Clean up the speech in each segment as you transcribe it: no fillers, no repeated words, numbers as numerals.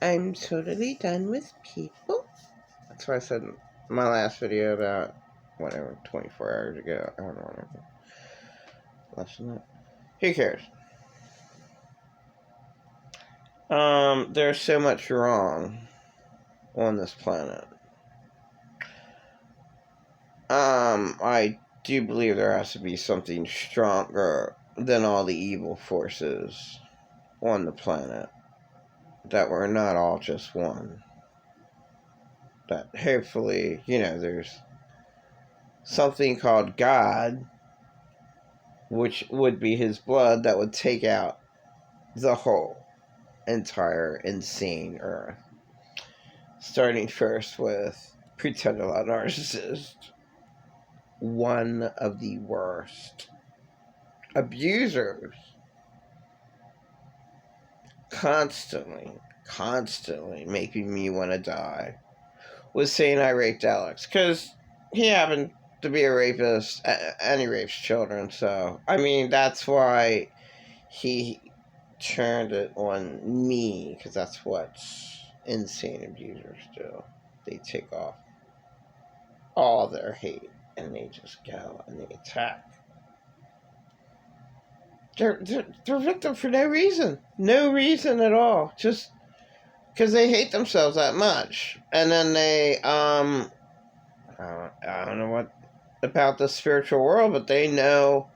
I'm totally done with people. That's what I said in my last video about whatever, 24 hours ago. I don't know. Less than that. Who cares? There's so much wrong on this planet. I do believe there has to be something stronger than all the evil forces on the planet. That we're not all just one. That hopefully, there's something called God, which would be his blood, that would take out the whole entire insane earth. Starting first with Pretend a Lot Narcissist. One of the worst abusers. Constantly making me want to die. Was saying I raped Alex. Because he happened to be a rapist and he rapes children. So, I mean, that's why he turned it on me. Because that's what insane abusers do. They take off all their hate and they just go and they attack. They're victim for no reason. No reason at all. Just because they hate themselves that much. And then they, I don't know what about the spiritual world, but they know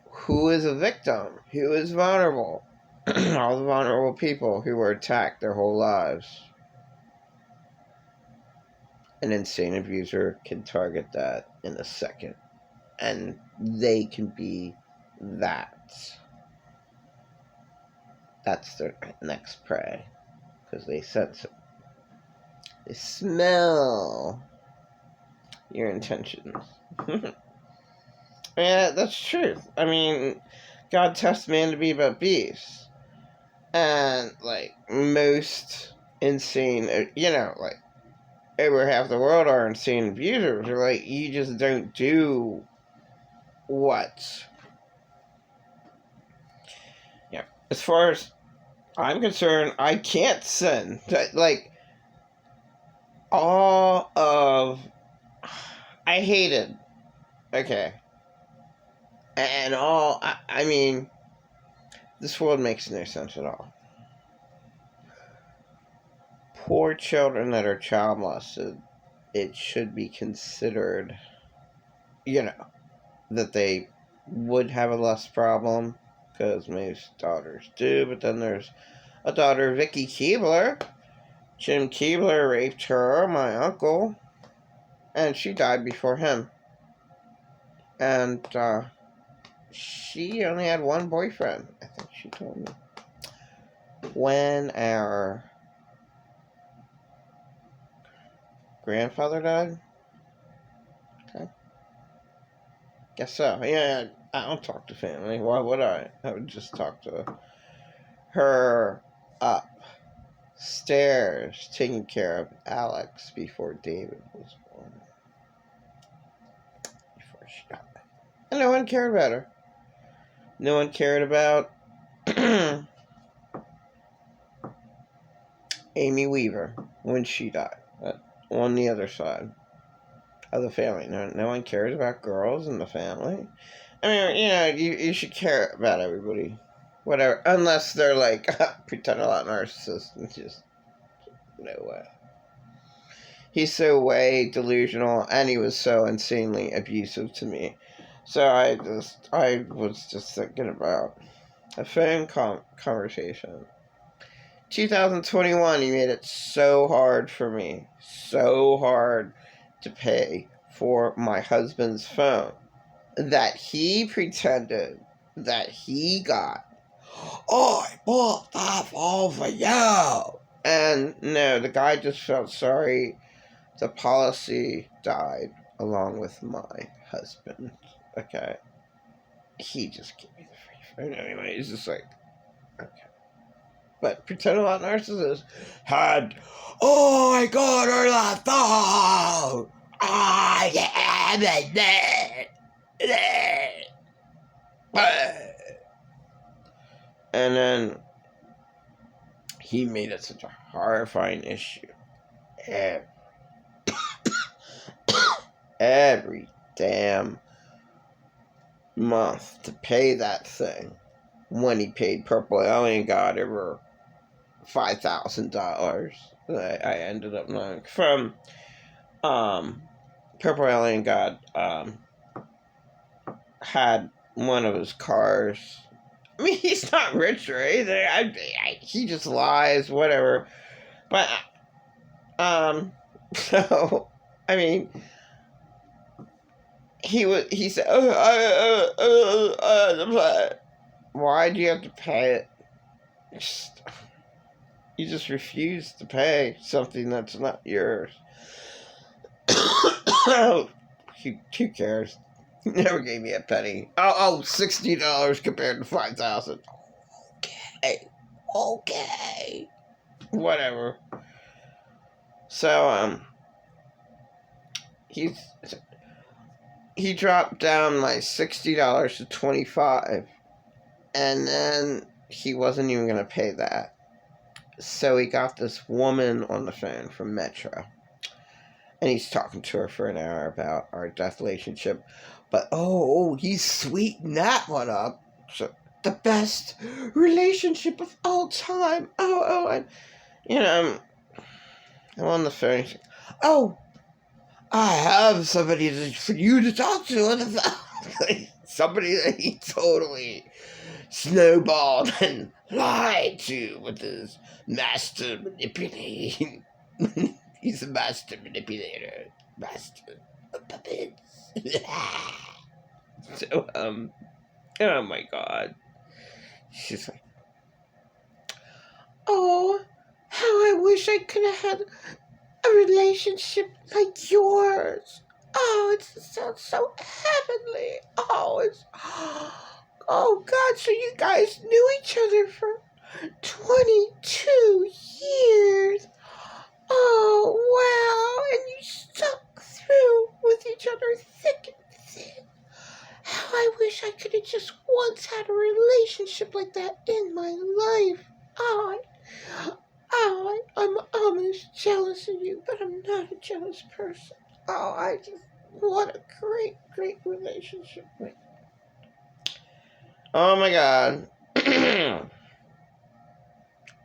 who is a victim, who is vulnerable. All the vulnerable people who were attacked their whole lives. An insane abuser can target that in a second. And they can be that. That's their next prey. Because they sense it. They smell your intentions. Yeah, that's truth. I mean, God tests man to be about beasts. And, most insane, over half the world are insane abusers. Or, you just don't do what? Yeah. As far as I'm concerned, I can't sin. All of... I hated. Okay. And all... I mean... This world makes no sense at all. Poor children that are child molested, it should be considered, that they would have a lust problem, because most daughters do, but then there's a daughter, Vicky Keebler. Jim Keebler raped her, my uncle, and she died before him. And, she only had one boyfriend, I think she told me. When our grandfather died? Okay. Guess so. Yeah, I don't talk to family. Why would I? I would just talk to her upstairs, taking care of Alex before David was born. Before she died. And no one cared about her. No one cared about Amy Weaver when she died. On the other side of the family. No one cares about girls in the family. I mean, you should care about everybody. Whatever. Unless they're pretend a lot narcissists and just no way. He's so way delusional and he was so insanely abusive to me. So I was just thinking about a phone conversation. 2021, he made it so hard for me. So hard to pay for my husband's phone that he pretended that he got. Oh, I bought that phone for you. And no, the guy just felt sorry. The policy died along with my husband. Okay. He just gave me the free phone anyway. He's just okay. But Pretend a Lot Narcissist had, oh, I got her that phone. Oh, yeah. And then he made it such a horrifying issue every, every damn month to pay that thing. When he paid Purple Alien God over $5,000, I ended up knowing from Purple Alien God had one of his cars. I mean, he's not rich or anything. He just lies, whatever. But so I mean, he said, why do you have to pay it? You just refuse to pay something that's not yours. Who cares? He never gave me a penny. $60 compared to $5,000. Okay. Whatever. So, he dropped down my $60 to $25, and then he wasn't even gonna pay that. So he got this woman on the phone from Metro, and he's talking to her for an hour about our death relationship. But he's sweetened that one up. So the best relationship of all time. And I'm on the phone. He's like, I have somebody for you to talk to on the phone. Somebody that he totally snowballed and lied to with his master manipulating. He's a master manipulator. Master of puppets. So, oh my God. She's like, how I wish I could have had a relationship like yours. It sounds so heavenly. Oh God, so you guys knew each other for 22 years. Oh, wow, and you stuck through with each other thick and thin. How I wish I could have just once had a relationship like that in my life. I'm almost jealous of you, but I'm not a jealous person. What a great, great relationship. Oh my God.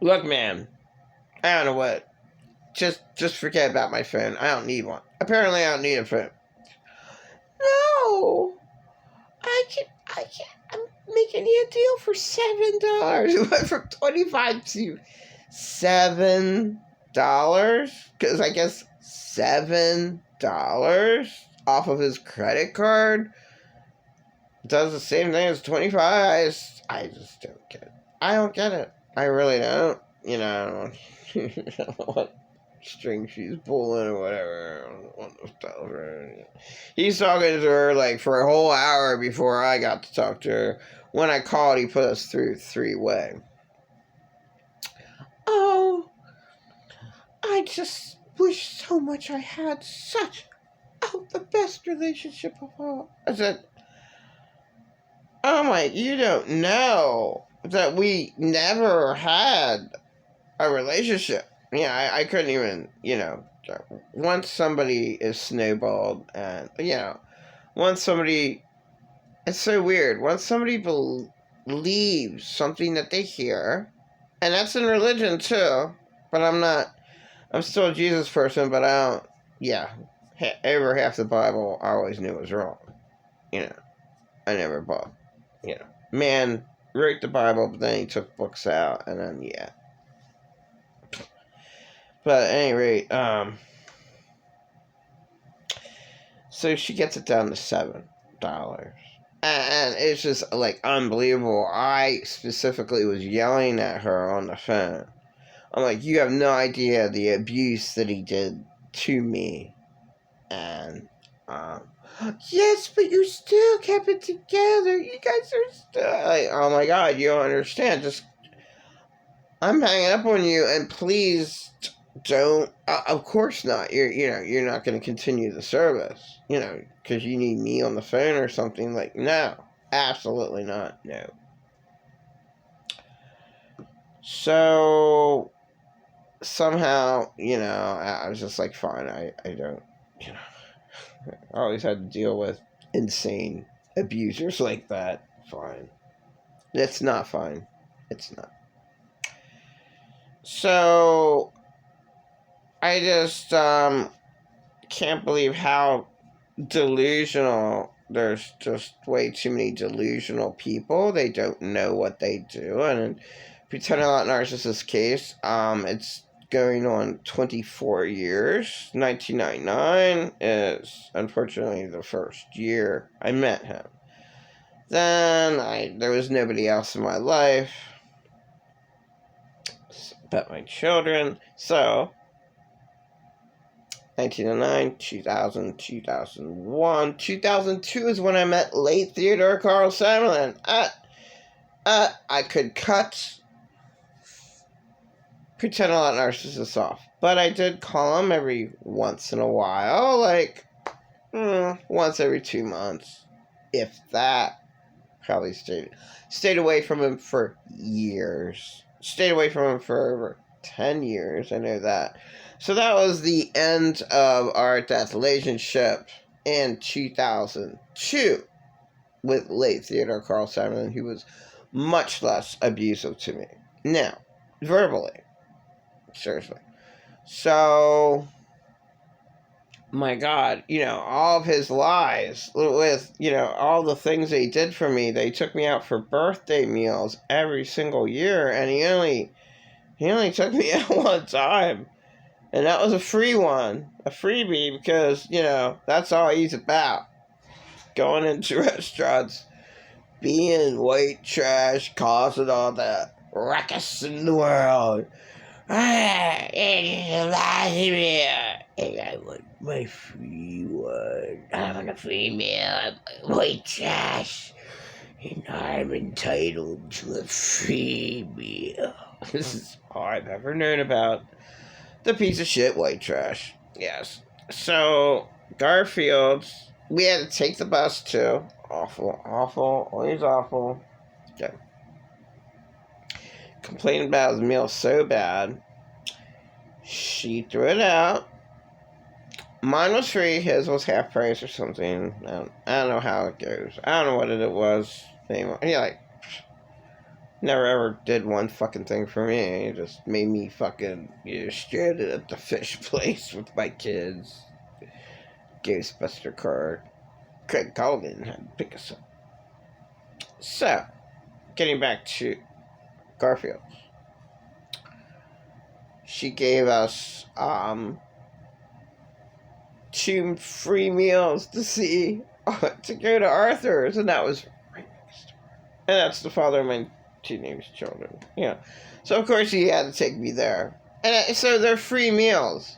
Look, man, I don't know what. Just forget about my phone. I don't need one. Apparently, I don't need a phone. No, I'm making you a deal for $7. It went from $25 to $7, because I guess $7 off of his credit card does the same thing as 25. I just don't get it. I don't get it. I really don't. I don't know what string she's pulling or whatever. He's talking to her like for a whole hour before I got to talk to her. When I called, he put us through 3-way. I just wish so much I had the best relationship of all. I said, you don't know that we never had a relationship. I couldn't even, once somebody is snowballed and, once somebody, it's so weird, once somebody believes something that they hear, and that's in religion too, but I'm still a Jesus person, but I don't, over half the Bible I always knew was wrong. I never bought, man wrote the Bible, but then he took books out, and then, But at any rate, so she gets it down to $7. And it's just, like, unbelievable. I specifically was yelling at her on the phone. I'm like, you have no idea the abuse that he did to me. And, yes, but you still kept it together. You guys are still, like, oh my God, you don't understand. I'm hanging up on you, and please don't. Of course not. You're not going to continue the service. Because you need me on the phone or something. Like, no, absolutely not. No. So somehow, I was just like, fine, I don't, you know, I always had to deal with insane abusers like that. Fine. It's not fine. It's not. So, I just, can't believe how delusional. There's just way too many delusional people. They don't know what they do. And in Pretending Lot Narcissist case, it's going on 24 years. 1999 is unfortunately the first year I met him. Then there was nobody else in my life but my children. So 1909, 2000, 2001, 2002 is when I met late Theodore Carl Sutherland. I could cut Pretending Lot Narcissists off, but I did call him every once in a while, like once every 2 months, if that. Probably stayed away from him for years. Stayed away from him for over 10 years, I know that. So that was the end of our death relationship in 2002 with late Theodore Carl Sutherland, who was much less abusive to me. Now, verbally. Seriously. So, my God, all of his lies with, all the things they did for me. They took me out for birthday meals every single year, and he only took me out one time. And that was a free one, a freebie, because, that's all he's about. Going into restaurants, being white trash, causing all the ruckus in the world. I want my free one. I want a free meal. White trash. And I'm entitled to a free meal. This is all I've ever known about the piece of shit white trash. Yes. So, Garfield, we had to take the bus too. Awful, always awful. Okay. Complained about his meal so bad, she threw it out. Mine was free, his was half price or something. I don't know how it goes. I don't know what it was. Anyway, he never ever did one fucking thing for me. He just made me fucking stranded at the fish place with my kids. Ghostbuster card. Craig Colvin had to pick us up. So, getting back to Garfield. She gave us 2 free meals to go to Arthur's, and that was right next door. And that's the father of my teenage children. So of course he had to take me there. And so they're free meals.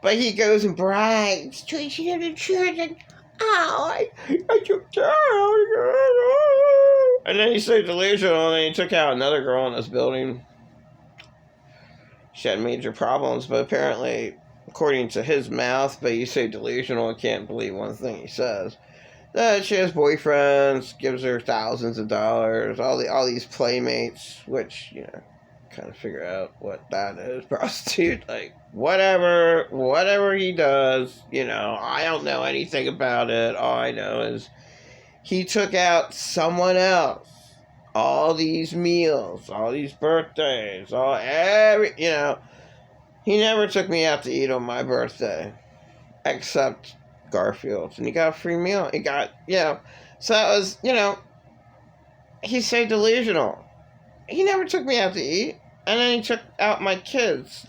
But he goes and brags, Tracy and the children, I took care of. And then he's so delusional, and he took out another girl in this building. She had major problems, but apparently, according to his mouth, but he's so delusional, I can't believe one thing he says. That she has boyfriends, gives her thousands of dollars, all these playmates, which, kind of figure out what that is. Prostitute, whatever he does, I don't know anything about it. All I know is he took out someone else. All these meals, all these birthdays, he never took me out to eat on my birthday, except Garfield's, and he got a free meal. He got, so that was, he's so delusional. He never took me out to eat, and then he took out my kids,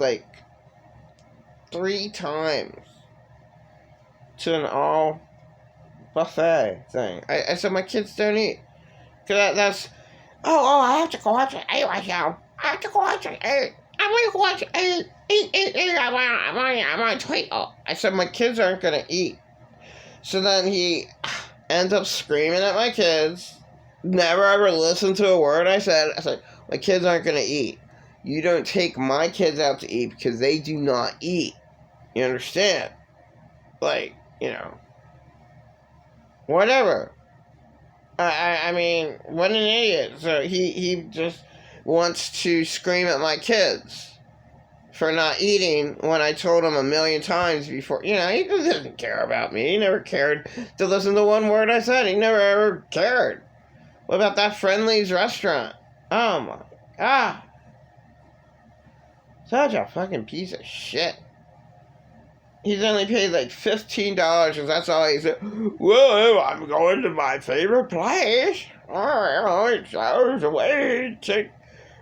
3 times to an all buffet thing. I said, my kids don't eat. Because that's, I have to go watch it. I have to go watch it. I'm going to watch it. Eat. I'm on Twinkle. I said, my kids aren't going to eat. So then he ends up screaming at my kids. Never ever listened to a word I said. I said, my kids aren't going to eat. You don't take my kids out to eat because they do not eat. You understand? Whatever. I mean, what an idiot. So he just wants to scream at my kids. for not eating when I told him a million times before. You know, he doesn't care about me. He never cared to listen to one word I said. He never ever cared. What about that Friendly's restaurant? Oh my god. Such a fucking piece of shit. He's only paid like $15 because that's all he said. Well, I'm going to my favorite place. Oh, it's hours away to take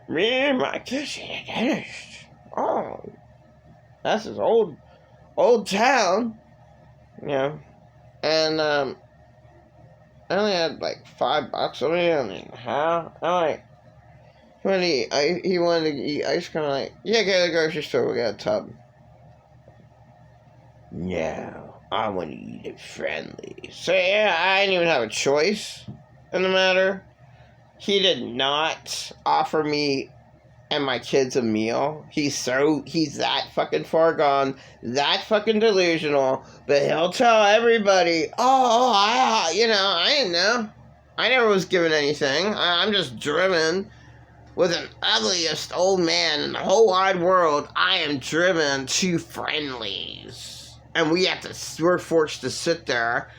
me and my kids to the dentist. Oh, that's his old town. You know. And, I only had like $5 on me. I mean, how? I'm like, he wanted to eat ice cream. I'm like, yeah, go to the grocery store. We got a tub. No, I want to eat it Friendly. So yeah, I didn't even have a choice in the matter. He did not offer me and my kids a meal. He's that fucking far gone, that fucking delusional, but he'll tell everybody, I didn't know. I never was given anything. I'm just driven with an ugliest old man in the whole wide world. I am driven to Friendly's. And we're forced to sit there.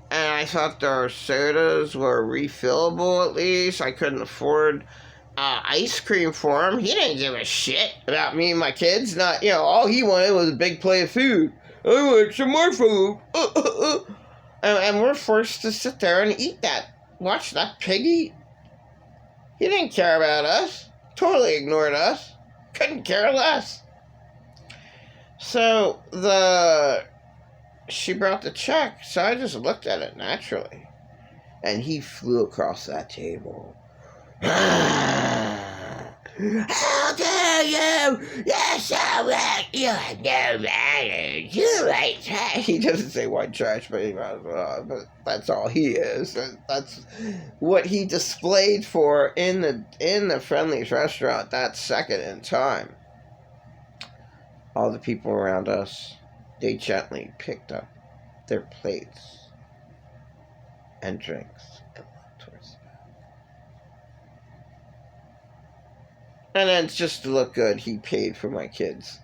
And I thought their sodas were refillable at least. I couldn't afford ice cream for him. He didn't give a shit about me and my kids. Not, all he wanted was a big plate of food. I want some more food. And we're forced to sit there and eat that. Watch that pig eat. He didn't care about us. Totally ignored us. Couldn't care less. So she brought the check, so I just looked at it naturally. And he flew across that table. How dare you? You're so right. You have no manners. You white trash. He doesn't say white trash, but that's all he is. That's what he displayed for in the Friendly's restaurant that second in time. All the people around us, they gently picked up their plates and drinks and walked towards the back. And then just to look good, he paid for my kids'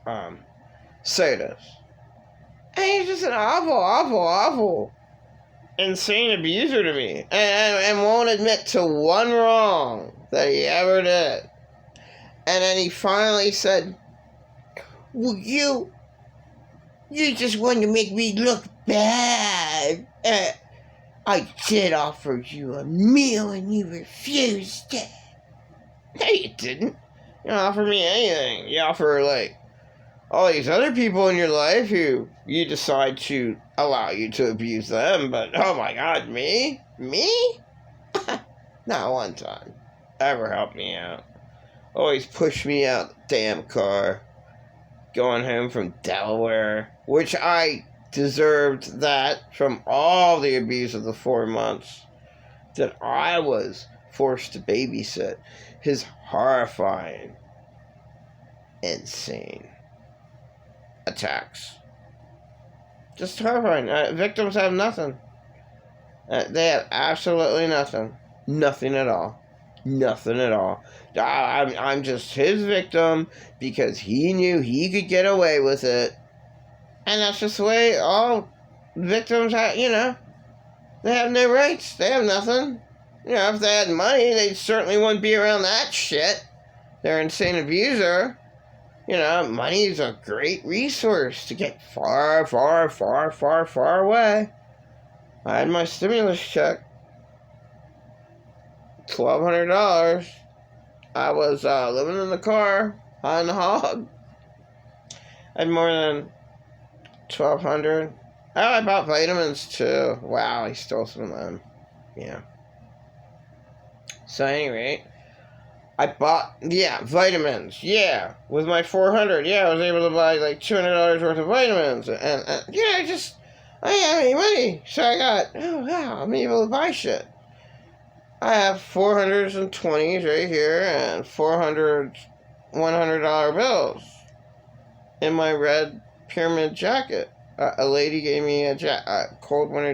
sodas. And he's just an awful, insane abuser to me. And won't admit to one wrong that he ever did. And then he finally said, well, you just wanted to make me look bad. I did offer you a meal and you refused it. No, you didn't. You don't offer me anything. You offer, all these other people in your life who you decide to allow you to abuse them. But, oh my God, me? Me? Not one time. Ever helped me out. Always push me out the damn car. Going home from Delaware, which I deserved that from all the abuse of the 4 months that I was forced to babysit. His horrifying, insane attacks. Just horrifying. Victims have nothing. They have absolutely nothing. Nothing at all. Nothing at all. I'm just his victim because he knew he could get away with it. And that's just the way all victims have, they have no rights. They have nothing. If they had money, they certainly wouldn't be around that shit. They're an insane abuser. Money is a great resource to get far, far, far, far, far away. I had my stimulus check. $1,200. I was living in the car, high on the hog. I had more than $1,200. Oh, I bought vitamins too. Wow, he stole some of them. Yeah. So, at any rate, I bought, vitamins. Yeah, with my $400. Yeah, I was able to buy like $200 worth of vitamins. And I didn't have any money. So I got, oh wow, I'm able to buy shit. I have 400s and 20s right here and 400 $100 bills in my red pyramid jacket. A lady gave me a cold winter